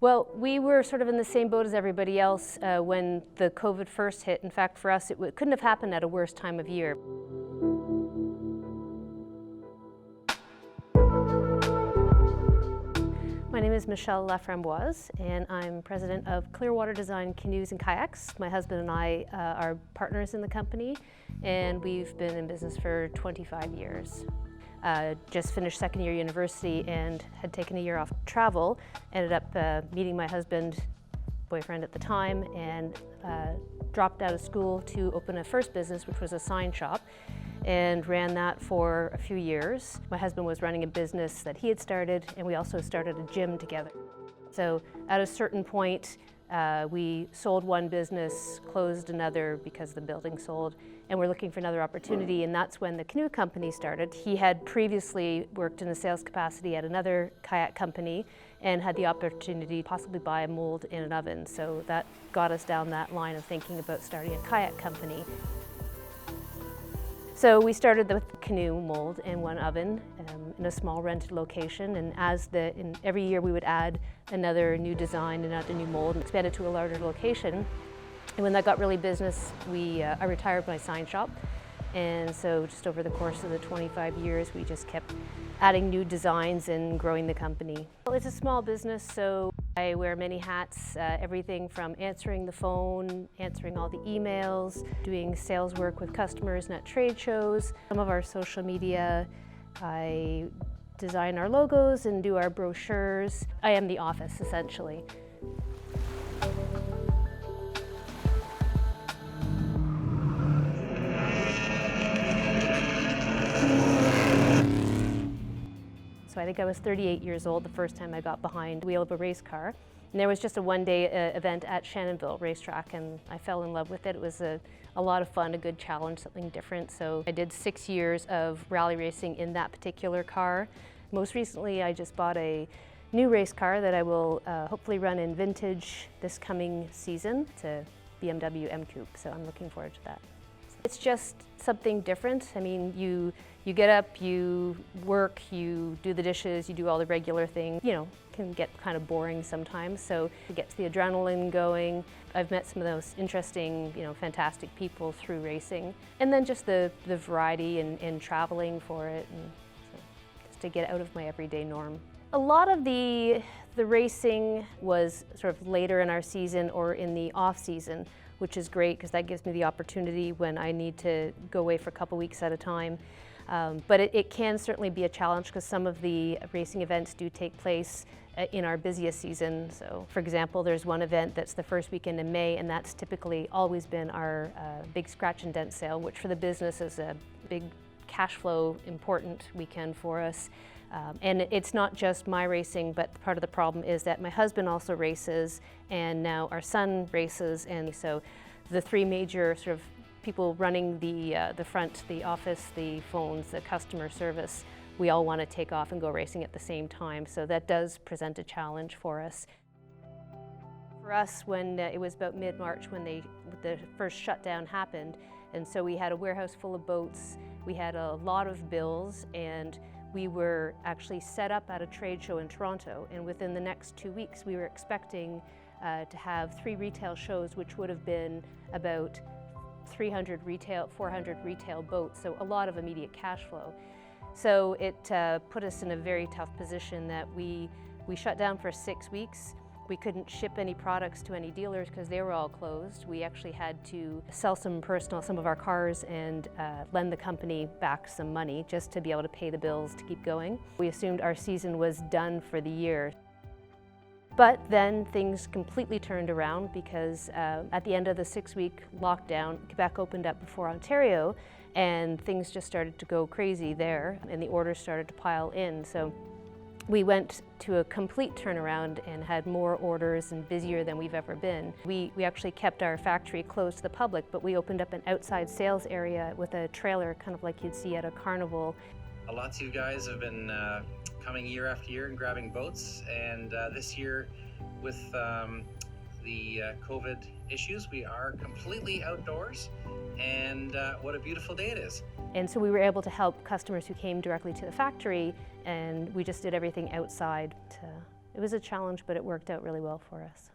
Well, we were sort of in the same boat as everybody else when the COVID first hit. In fact, for us, it couldn't have happened at a worse time of year. My name is Michelle Laframboise, and I'm president of Clearwater Design Canoes and Kayaks. My husband and I are partners in the company, and we've been in business for 25 years. Just finished second year university and had taken a year off travel. Ended up meeting my boyfriend at the time, and dropped out of school to open a first business, which was a sign shop, and ran that for a few years. My husband was running a business that he had started, and we also started a gym together. So at a certain point, we sold one business, closed another because the building sold, and we're looking for another opportunity, and that's when the canoe company started. He had previously worked in a sales capacity at another kayak company and had the opportunity to possibly buy a mold in an oven. So that got us down that line of thinking about starting a kayak company. So we started with the canoe mold and one oven in a small rented location, and every year we would add another new design, another new mold, and expand it to a larger location. And when that got really business, I retired my sign shop, and so just over the course of the 25 years, we just kept adding new designs and growing the company. Well, it's a small business, so I wear many hats, everything from answering the phone, answering all the emails, doing sales work with customers and at trade shows, some of our social media. I design our logos and do our brochures. I am the office, essentially. So I think I was 38 years old the first time I got behind the wheel of a race car. And there was just a one-day event at Shannonville racetrack, and I fell in love with it. It was a lot of fun, a good challenge, something different. So I did 6 years of rally racing in that particular car. Most recently, I just bought a new race car that I will hopefully run in vintage this coming season. It's a BMW M Coupe, so I'm looking forward to that. It's just something different. I mean, you get up, you work, you do the dishes, you do all the regular things. You know, can get kind of boring sometimes, so it gets the adrenaline going. I've met some of those interesting, fantastic people through racing. And then just the variety and traveling for it, and so just to get out of my everyday norm. A lot of the racing was sort of later in our season or in the off season, which is great because that gives me the opportunity when I need to go away for a couple weeks at a time. But it can certainly be a challenge because some of the racing events do take place in our busiest season. So, for example, there's one event that's the first weekend in May, and that's typically always been our big scratch and dent sale, which for the business is a big cash flow important weekend for us. And it's not just my racing, but part of the problem is that my husband also races, and now our son races, and so the three major sort of people running the front, the office, the phones, the customer service, we all want to take off and go racing at the same time, so that does present a challenge for us. For us, when it was about mid-March when the first shutdown happened, and so we had a warehouse full of boats, we had a lot of bills, and we were actually set up at a trade show in Toronto, and within the next 2 weeks we were expecting to have 3 retail shows, which would have been about 400 retail boats, so a lot of immediate cash flow. So it put us in a very tough position that we shut down for 6 weeks. We couldn't ship any products to any dealers because they were all closed. We actually had to sell some of our cars and lend the company back some money just to be able to pay the bills to keep going. We assumed our season was done for the year. But then things completely turned around because at the end of the 6-week lockdown, Quebec opened up before Ontario, and things just started to go crazy there, and the orders started to pile in. So we went to a complete turnaround and had more orders and busier than we've ever been. We actually kept our factory closed to the public, but we opened up an outside sales area with a trailer, kind of like you'd see at a carnival. Lots of you guys have been coming year after year and grabbing boats, and this year with the COVID issues, we are completely outdoors, and what a beautiful day it is. And so we were able to help customers who came directly to the factory, and we just did everything outside It was a challenge, but it worked out really well for us.